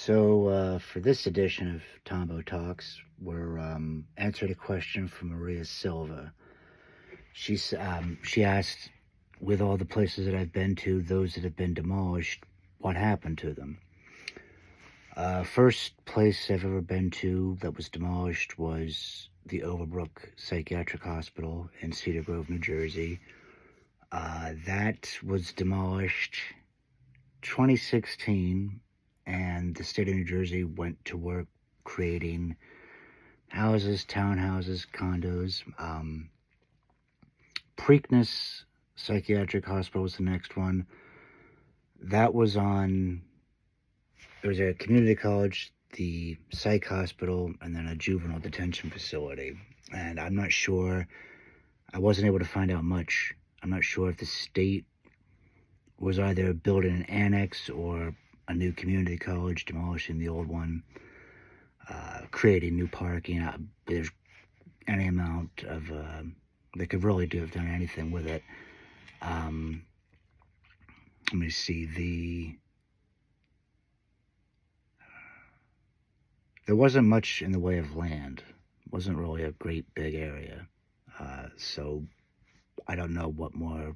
For this edition of Tombo Talks, we're answering a question from Maria Silva. She asked, with all the places that I've been to, those that have been demolished, what happened to them? First place I've ever been to that was demolished was the Overbrook Psychiatric Hospital in Cedar Grove, New Jersey. That was demolished 2016, and the state of New Jersey went to work creating houses, townhouses, condos. Preakness Psychiatric Hospital was the next one. That was on, there was a community college, the psych hospital, and then a juvenile detention facility. And I'm not sure, I wasn't able to find out much. I'm not sure if the state was either building an annex or a new community college, demolishing the old one, creating new parking. There's any amount of, they could really have done anything with it. Let me see, there wasn't much in the way of land. It wasn't really a great big area. So I don't know what more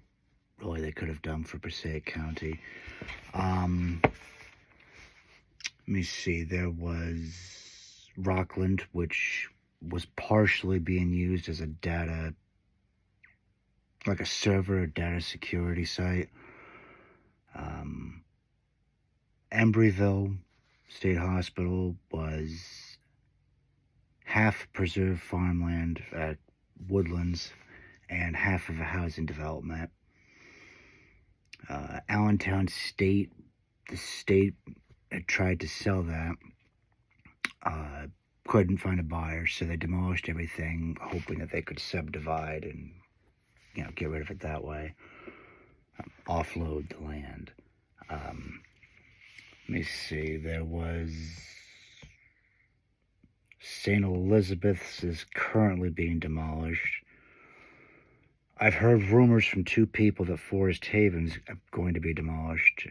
really they could have done for Passaic County. Let me see, there was Rockland, which was partially being used as a data, like a server data security site. Embryville State Hospital was half preserved farmland, woodlands, and half of a housing development. Allentown State, the state had tried to sell that, couldn't find a buyer, so they demolished everything, hoping that they could subdivide and, get rid of it that way, offload the land. Let me see, there was St. Elizabeth's is currently being demolished. I've heard rumors from two people that Forest Haven's going to be demolished.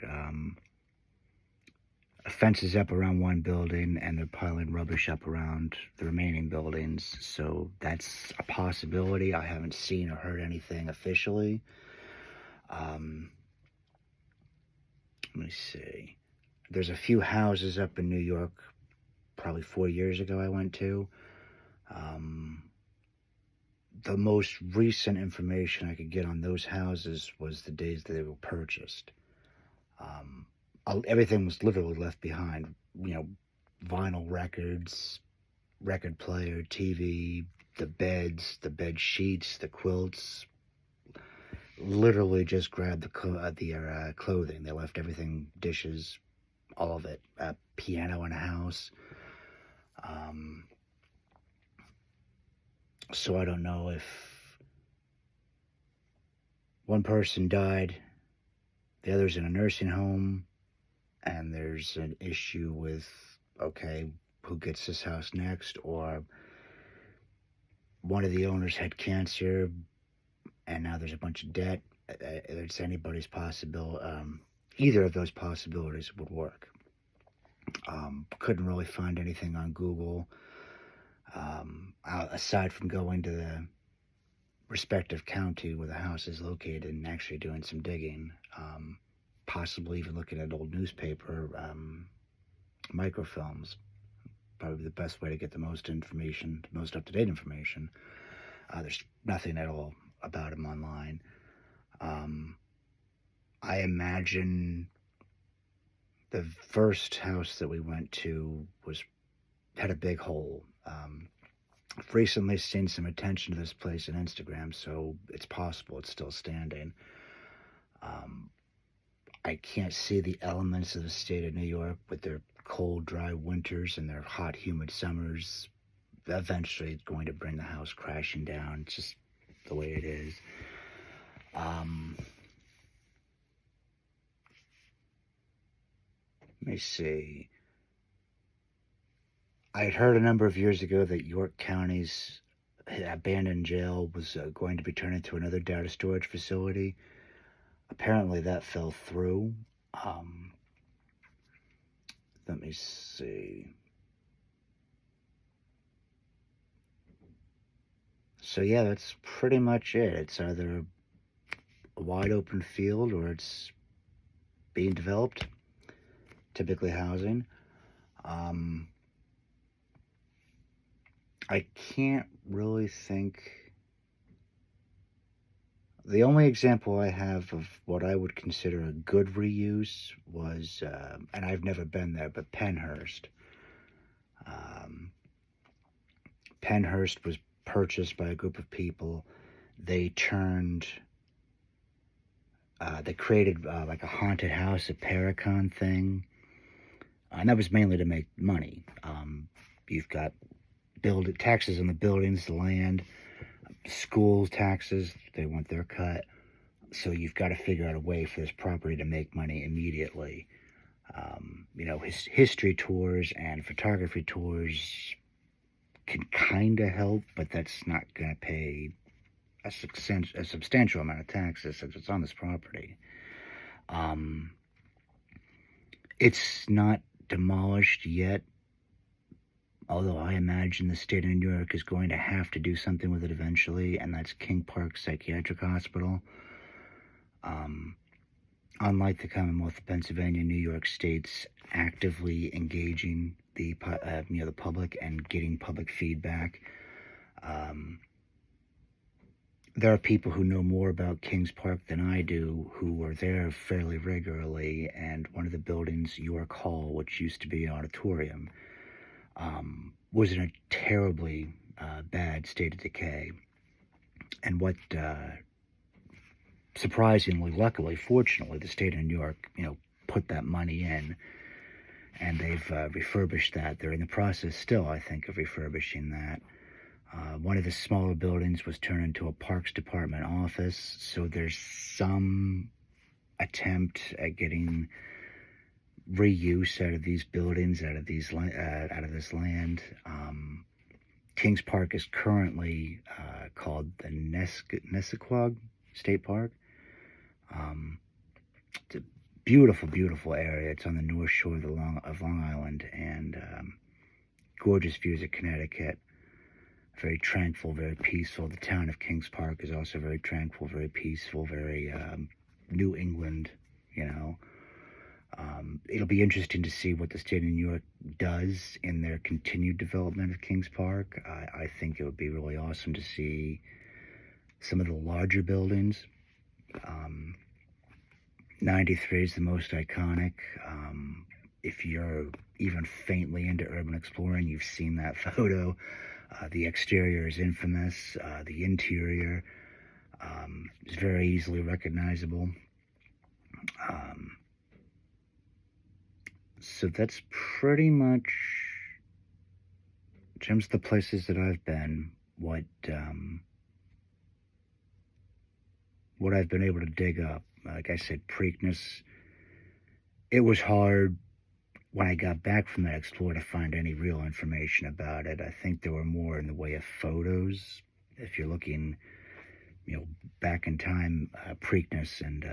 A fence is up around one building, and they're piling rubbish up around the remaining buildings. So that's a possibility. I haven't seen or heard anything officially. Let me see. There's a few houses up in New York, probably 4 years ago I went to. The most recent information I could get on those houses was the days that they were purchased. Everything was literally left behind. Vinyl records, record player, TV, the beds, the bed sheets, the quilts. Literally just grabbed the clothing. They left everything, dishes, all of it. A piano in a house. So I don't know if one person died, the other's in a nursing home, and there's an issue with, okay, who gets this house next, or one of the owners had cancer, and now there's a bunch of debt. It's anybody's possibility. Either of those possibilities would work. Couldn't really find anything on Google. Aside from going to the respective county where the house is located and actually doing some digging, possibly even looking at old newspaper microfilms, probably the best way to get the most information, most up-to-date information. There's nothing at all about him online. I imagine the first house that we went to had a big hole. I've recently seen some attention to this place on Instagram, so it's possible it's still standing. I can't see the elements of the state of New York with their cold, dry winters and their hot, humid summers eventually going to bring the house crashing down. It's just the way it is. Let me see. I had heard a number of years ago that York County's abandoned jail was going to be turned into another data storage facility. Apparently that fell through. The Let me see. So yeah, that's pretty much it. It's either a wide open field or it's being developed, typically housing. I can't really think. The only example I have of what I would consider a good reuse was, and I've never been there, but Penhurst. Um, Penhurst was purchased by a group of people. They created like a haunted house, a Paracon thing, and that was mainly to make money. You've got taxes on the buildings, the land, schools taxes, they want their cut. So you've got to figure out a way for this property to make money immediately. History tours and photography tours can kind of help, but that's not going to pay a substantial amount of taxes since it's on this property. It's not demolished yet, although I imagine the state of New York is going to have to do something with it eventually, and that's King Park Psychiatric Hospital. Unlike the Commonwealth of Pennsylvania, New York State's actively engaging the public and getting public feedback. There are people who know more about Kings Park than I do who were there fairly regularly, and one of the buildings, York Hall, which used to be an auditorium, was in a terribly bad state of decay. And what surprisingly, luckily, fortunately, the state of New York, put that money in, and they've refurbished that. They're in the process still, I think, of refurbishing that. One of the smaller buildings was turned into a Parks Department office, so there's some attempt at getting reuse out of these buildings, out of this land. Kings Park is currently called the Nesquag State Park. It's a beautiful, beautiful area. It's on the north shore of Long Island, and gorgeous views of Connecticut. Very tranquil, very peaceful. The town of Kings Park is also very tranquil, very peaceful, very New England, It'll be interesting to see what the state of New York does in their continued development of Kings Park. I think it would be really awesome to see some of the larger buildings. 93 is the most iconic. If you're even faintly into urban exploring, you've seen that photo. The exterior is infamous. The interior is very easily recognizable. So that's pretty much, in terms of the places that I've been, what I've been able to dig up. Like I said, Preakness, it was hard when I got back from that explore to find any real information about it. I think there were more in the way of photos. If you're looking, back in time, Preakness and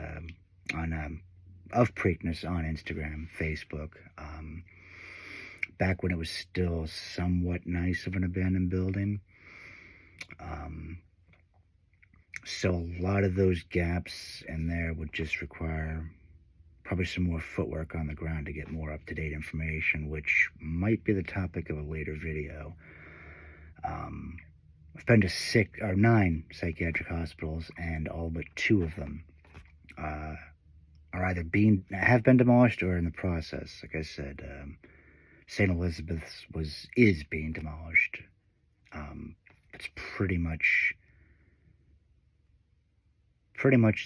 of Preakness on Instagram, Facebook, back when it was still somewhat nice of an abandoned building. So a lot of those gaps in there would just require probably some more footwork on the ground to get more up-to-date information, which might be the topic of a later video. I've been to 9 psychiatric hospitals, and all but 2 of them are either have been demolished or in the process. Like I said, St. Elizabeth's is being demolished. It's pretty much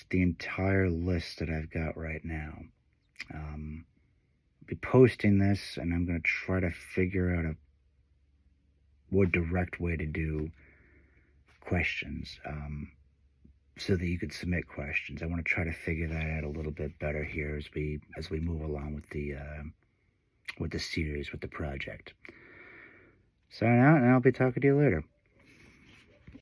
the entire list that I've got right now. I'll be posting this, and I'm going to try to figure out a more direct way to do questions, so that you could submit questions. I want to try to figure that out a little bit better here as we move along with the series, with the project. Sign out, and I'll be talking to you later.